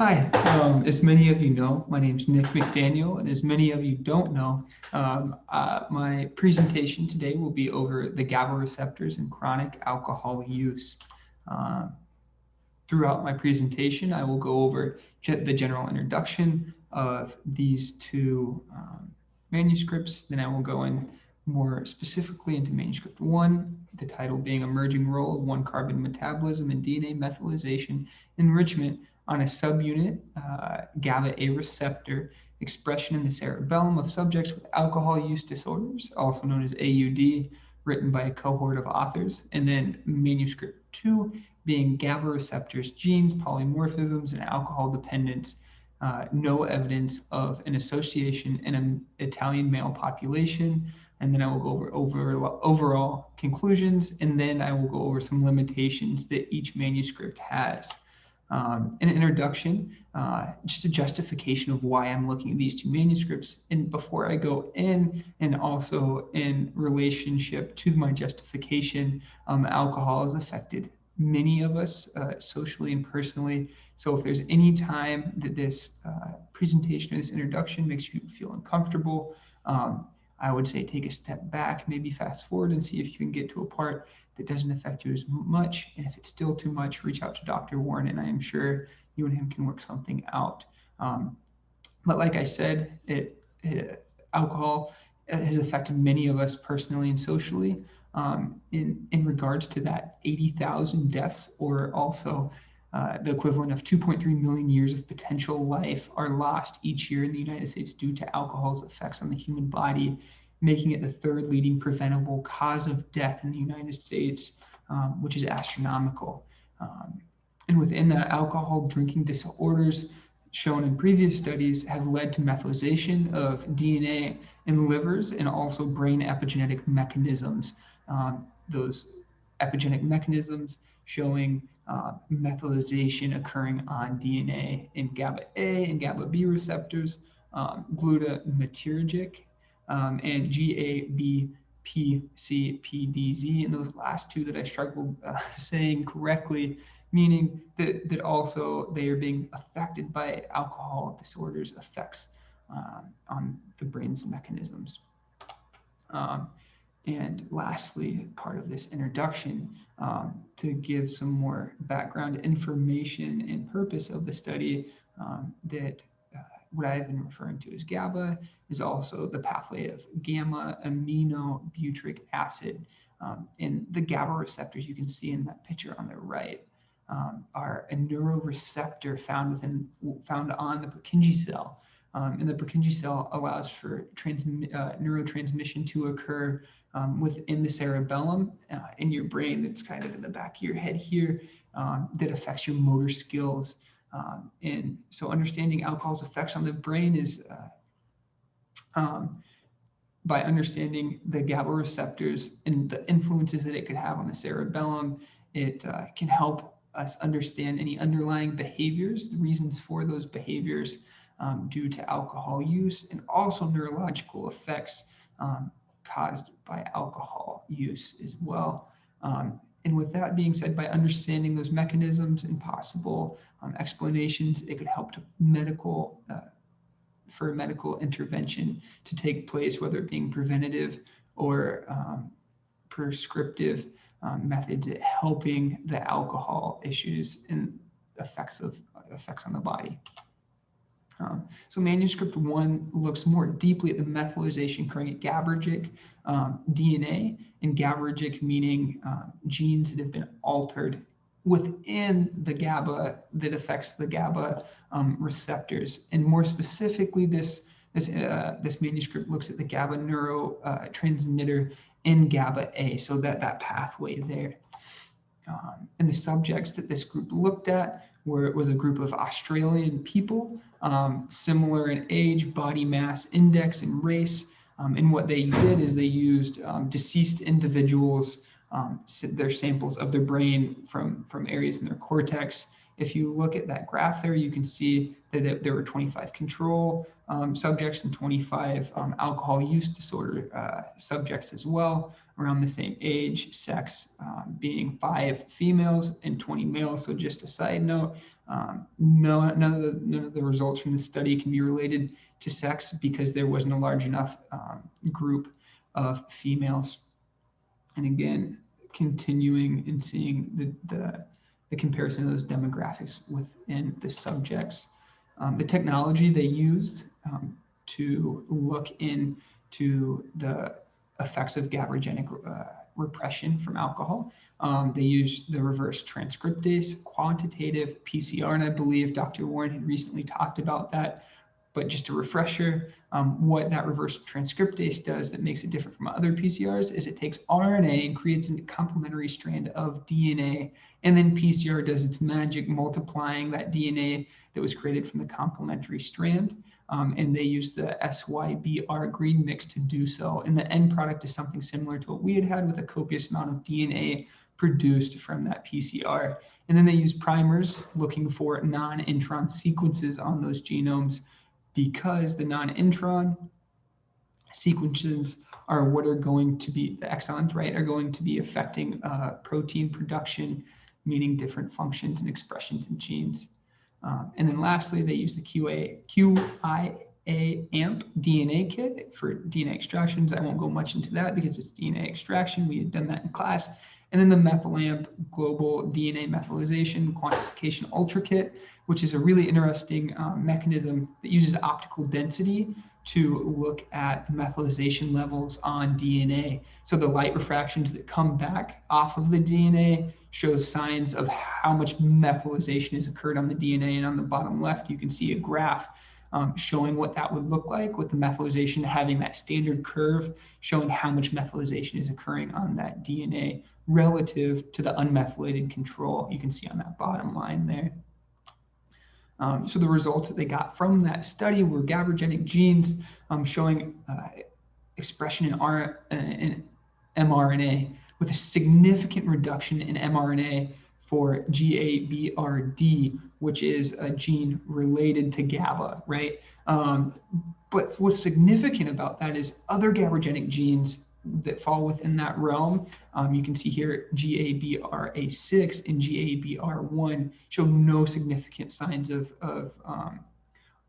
Hi, as many of you know, my name is Nick McDaniel, and as many of you don't know, my presentation today will be over the GABA receptors in chronic alcohol use. Um, Throughout my presentation, I will go over the general introduction of these two manuscripts. Then I will go in more specifically into manuscript 1, the title being Emerging Role of 1-Carbon Metabolism in DNA Methylation Enrichment on a Subunit GABA A receptor expression in the cerebellum of subjects with alcohol use disorders, also known as AUD, written by a cohort of authors. And then manuscript 2 being GABA receptors, genes, polymorphisms, and alcohol dependence. No evidence of an association in an Italian male population. And then I will go over overall conclusions, and then I will go over some limitations that each manuscript has. An introduction, just a justification of why I'm looking at these two manuscripts. And before I go in, and also in relationship to my justification, alcohol has affected many of us socially and personally. So if there's any time that this presentation or this introduction makes you feel uncomfortable, I would say take a step back, maybe fast forward and see if you can get to a part that doesn't affect you as much. And if it's still too much, reach out to Dr. Warren, and I am sure you and him can work something out. But like I said, alcohol has affected many of us personally and socially. In regards to that, 80,000 deaths, or also the equivalent of 2.3 million years of potential life, are lost each year in the United States due to alcohol's effects on the human body, making it the third leading preventable cause of death in the United States, which is astronomical. And within that, alcohol drinking disorders shown in previous studies have led to methylation of DNA in livers and also brain epigenetic mechanisms. Those epigenetic mechanisms showing methylation occurring on DNA in GABA A and GABA B receptors, glutamatergic, and GABPCPDZ, and those last two that I struggled saying correctly, meaning that also they are being affected by alcohol disorders effects on the brain's mechanisms. And lastly, part of this introduction, to give some more background information and purpose of the study, that what I've been referring to as GABA is also the pathway of gamma aminobutyric acid. And the GABA receptors you can see in that picture on the right are a neuroreceptor found on the Purkinje cell. And the Purkinje cell allows for neurotransmission to occur within the cerebellum in your brain, that's kind of in the back of your head here, that affects your motor skills. And so understanding alcohol's effects on the brain is by understanding the GABA receptors and the influences that it could have on the cerebellum. It can help us understand any underlying behaviors, the reasons for those behaviors due to alcohol use, and also neurological effects caused by alcohol use as well. And with that being said, by understanding those mechanisms and possible explanations, it could help to for medical intervention to take place, whether it being preventative or prescriptive methods at helping the alcohol issues and effects on the body. So manuscript 1 looks more deeply at the methylation occurring at GABAergic DNA, and GABAergic meaning genes that have been altered within the GABA that affects the GABA receptors. And more specifically, this manuscript looks at the GABA neurotransmitter in GABA A, so that pathway there. And the subjects that this group looked at was a group of Australian people, similar in age, body mass index, and race. And what they did is they used deceased individuals, their samples of their brain from areas in their cortex, If you look at that graph there, you can see that there were 25 control subjects and 25 alcohol use disorder subjects as well, around the same age, sex being 5 females and 20 males. So just a side note, none of the results from the study can be related to sex because there wasn't a large enough group of females. And again, continuing and seeing the comparison of those demographics within the subjects. The technology they used to look into the effects of GABAergic repression from alcohol. They used the reverse transcriptase, quantitative PCR, and I believe Dr. Warren had recently talked about that. But just a refresher, what that reverse transcriptase does that makes it different from other PCRs is it takes RNA and creates a complementary strand of DNA, and then PCR does its magic multiplying that DNA that was created from the complementary strand, and they use the SYBR green mix to do so. And the end product is something similar to what we had with a copious amount of DNA produced from that PCR. And then they use primers looking for non-intron sequences on those genomes, because the non-intron sequences are what are going to be, the exons, right, are going to be affecting protein production, meaning different functions and expressions in genes. And then lastly, they use the QIA AMP DNA kit for DNA extractions. I won't go much into that because it's DNA extraction. We had done that in class. And then the methylamp global DNA methylation quantification ultra kit, which is a really interesting mechanism that uses optical density to look at the methylation levels on DNA. So the light refractions that come back off of the DNA shows signs of how much methylation has occurred on the DNA. And on the bottom left, you can see a graph showing what that would look like, with the methylation having that standard curve showing how much methylation is occurring on that DNA relative to the unmethylated control. You can see on that bottom line there. So the results that they got from that study were GABAergic genes showing expression in mRNA, with a significant reduction in mRNA for GABRD, which is a gene related to GABA, right? But what's significant about that is other GABAergic genes that fall within that realm. You can see here GABRA6 and GABR1 show no significant signs of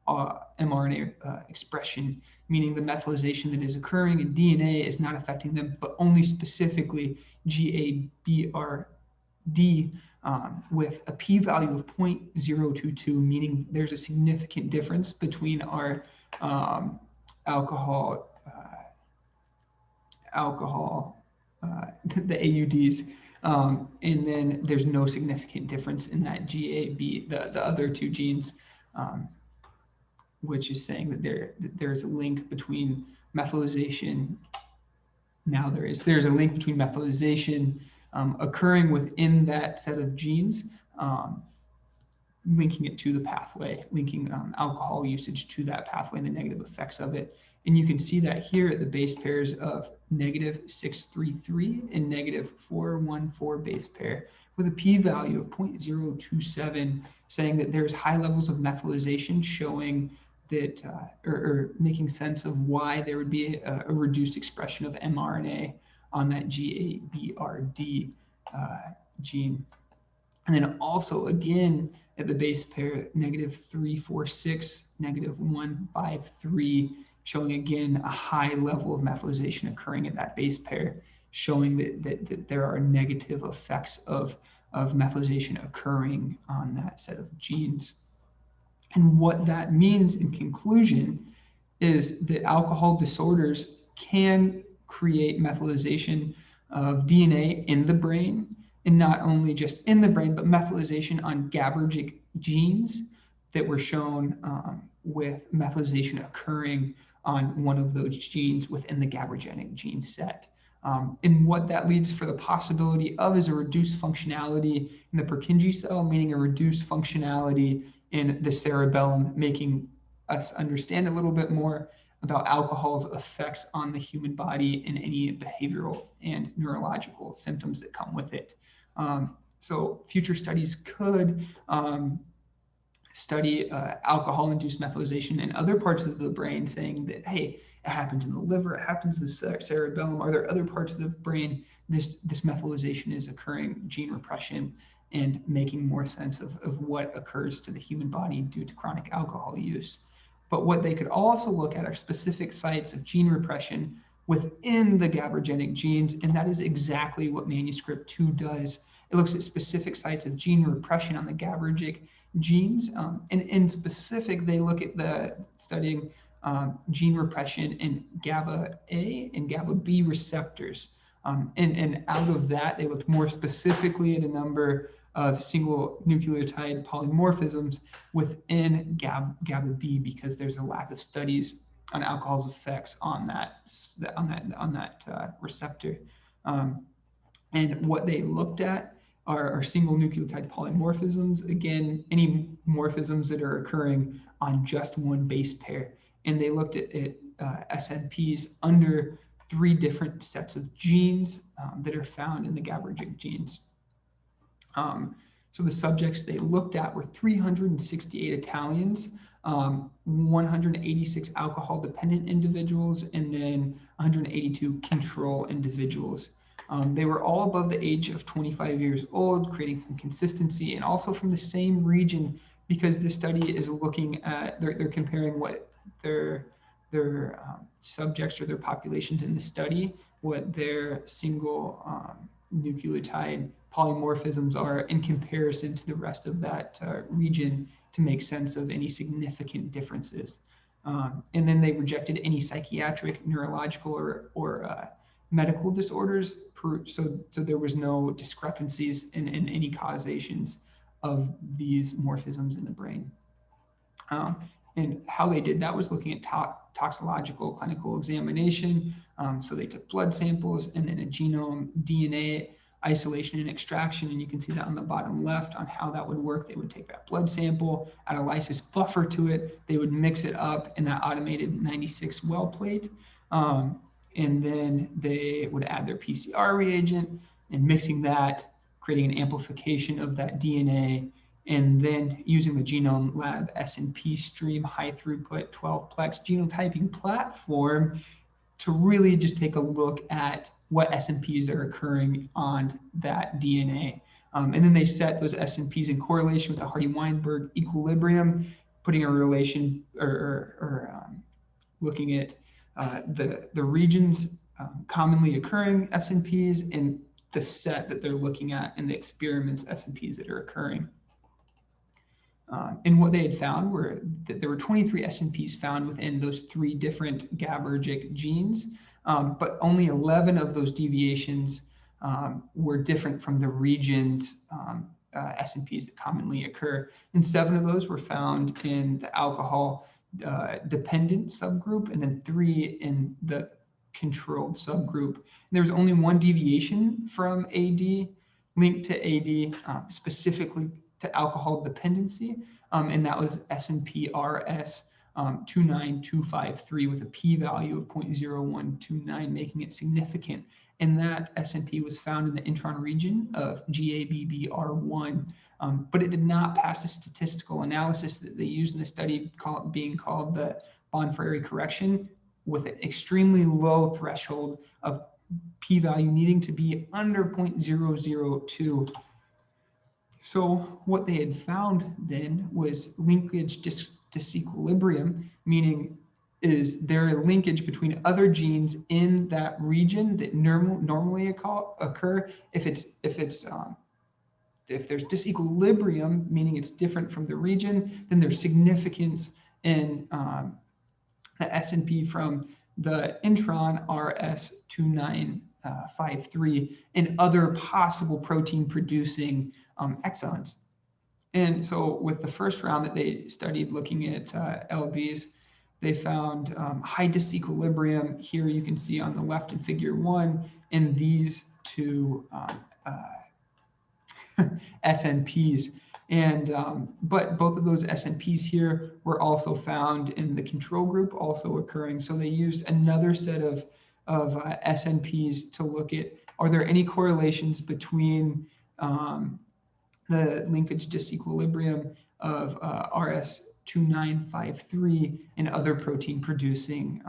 mRNA expression, meaning the methylation that is occurring in DNA is not affecting them, but only specifically GABRD with a p-value of 0.022, meaning there's a significant difference between our alcohol, the AUDs, and then there's no significant difference in that GAB, the other two genes, which is saying that there's a link between methylation. Now there's a link between methylation occurring within that set of genes, linking it to the pathway, linking alcohol usage to that pathway and the negative effects of it. And you can see that here at the base pairs of -633 and -414 base pair, with a p-value of 0.027, saying that there's high levels of methylation, showing that, or making sense of why there would be a reduced expression of mRNA on that GABRD gene. And then also, again, at the base pair, -346, -153, showing again a high level of methylation occurring at that base pair, showing that there are negative effects of methylation occurring on that set of genes. And what that means in conclusion is that alcohol disorders can create methylation of DNA in the brain, and not only just in the brain, but methylation on GABAergic genes that were shown with methylation occurring on one of those genes within the GABAergic gene set. And what that leads for the possibility of is a reduced functionality in the Purkinje cell, meaning a reduced functionality in the cerebellum, making us understand a little bit more about alcohol's effects on the human body and any behavioral and neurological symptoms that come with it. So future studies could study alcohol-induced methylation in other parts of the brain, saying that, hey, it happens in the liver, it happens in the cerebellum. Are there other parts of the brain this methylation is occurring, gene repression, and making more sense of what occurs to the human body due to chronic alcohol use. But what they could also look at are specific sites of gene repression within the GABAergic genes, and that is exactly what manuscript 2 does. It looks at specific sites of gene repression on the GABAergic genes, and in specific, they look at the studying gene repression in GABA A and GABA B receptors. And out of that, they looked more specifically at a number of single nucleotide polymorphisms within GABA B, because there's a lack of studies on alcohol's effects on that receptor. And what they looked at are single nucleotide polymorphisms. Again, any morphisms that are occurring on just one base pair. And they looked at SNPs under 3 different sets of genes that are found in the GABAergic genes. So the subjects they looked at were 368 Italians, 186 alcohol-dependent individuals, and then 182 control individuals. They were all above the age of 25 years old, creating some consistency, and also from the same region, because the study is looking at, they're comparing what their subjects or their populations in the study, what their single nucleotide polymorphisms are in comparison to the rest of that region to make sense of any significant differences. And then they rejected any psychiatric, neurological, or medical disorders, so there was no discrepancies in any causations of these morphisms in the brain. And how they did that was looking at toxicological clinical examination. So they took blood samples and then a genome DNA isolation and extraction, and you can see that on the bottom left on how that would work. They would take that blood sample, add a lysis buffer to it, they would mix it up in that automated 96 well plate, and then they would add their PCR reagent, and mixing that, creating an amplification of that DNA, and then using the Genome Lab SNP stream high throughput 12-plex genotyping platform to really just take a look at what SNPs are occurring on that DNA. And then they set those SNPs in correlation with a Hardy-Weinberg equilibrium, putting a relation or looking at the regions commonly occurring SNPs and the set that they're looking at in the experiments SNPs that are occurring. And what they had found were that there were 23 SNPs found within those 3 different GABAergic genes, but only 11 of those deviations were different from the region's SNPs that commonly occur. And 7 of those were found in the alcohol dependent subgroup, and then 3 in the controlled subgroup. And there was only 1 deviation from AD linked to AD, specifically to alcohol dependency, and that was SNP-RS 29253 with a p-value of 0.0129, making it significant. And that SNP was found in the intron region of GABBR1, but it did not pass the statistical analysis that they used in the study, being called the Bonferroni correction, with an extremely low threshold of p-value needing to be under 0.002. So what they had found then was linkage disequilibrium, meaning is there a linkage between other genes in that region that normally occur? If there's disequilibrium, meaning it's different from the region, then there's significance in the SNP from the intron RS2953 and other possible protein producing exons. And so with the first round that they studied looking at LVs, they found high disequilibrium. Here you can see on the left in figure 1 in these 2 SNPs. And but both of those SNPs here were also found in the control group, also occurring. So they used another set of SNPs to look at, are there any correlations between the linkage disequilibrium of RS2953 and other protein producing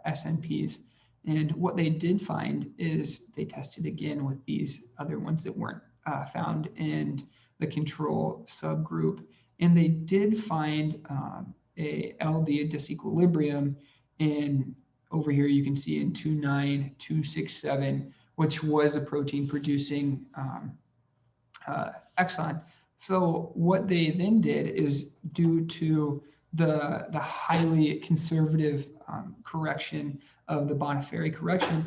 SNPs. And what they did find is they tested again with these other ones that weren't found in the control subgroup. And they did find a LD disequilibrium in, over here you can see in 29267, which was a protein producing exon. So what they then did is, due to the highly conservative correction of the Bonneferri correction,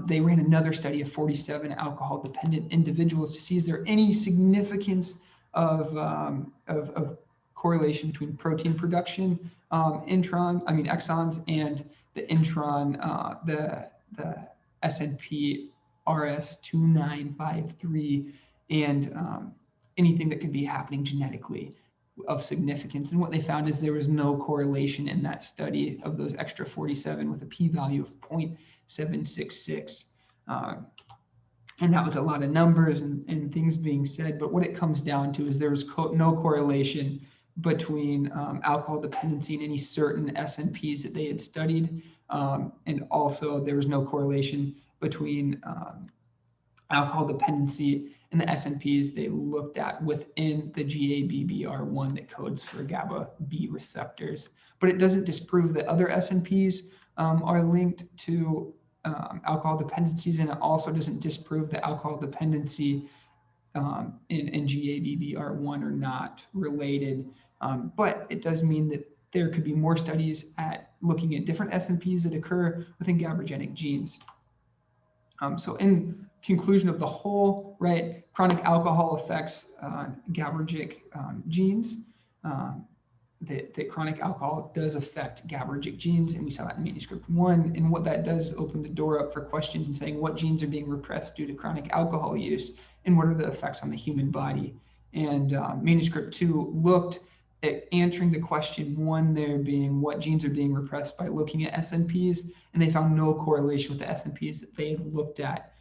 they ran another study of 47 alcohol-dependent individuals to see is there any significance of correlation between protein production, exons, and the intron, the SNP RS2953, and anything that could be happening genetically of significance. And what they found is there was no correlation in that study of those extra 47 with a p-value of 0.766. And that was a lot of numbers and things being said, but what it comes down to is there was no correlation between alcohol dependency and any certain SNPs that they had studied. And also there was no correlation between alcohol dependency and the SNPs they looked at within the GABBR1 that codes for GABA B receptors. But it doesn't disprove that other SNPs are linked to alcohol dependencies, and it also doesn't disprove that alcohol dependency in GABBR1 are not related. But it does mean that there could be more studies at looking at different SNPs that occur within GABAergic genes. So in conclusion of the whole, right, chronic alcohol affects GABAergic genes. That chronic alcohol does affect GABAergic genes, and we saw that in manuscript 1. And what that does is open the door up for questions and saying what genes are being repressed due to chronic alcohol use, and what are the effects on the human body. And manuscript 2 looked at answering the question 1 there being what genes are being repressed by looking at SNPs, and they found no correlation with the SNPs that they had looked at.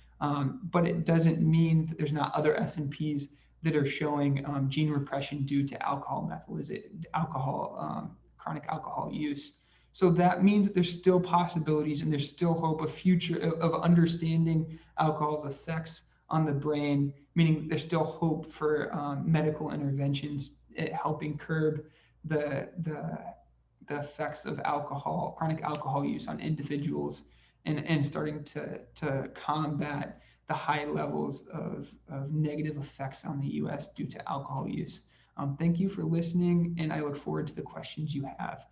But it doesn't mean that there's not other SNPs that are showing gene repression due to chronic alcohol use. So that means that there's still possibilities and there's still hope of future of understanding alcohol's effects on the brain, meaning there's still hope for medical interventions at helping curb the effects of chronic alcohol use on individuals, and starting to combat the high levels of negative effects on the US due to alcohol use. Thank you for listening, and I look forward to the questions you have.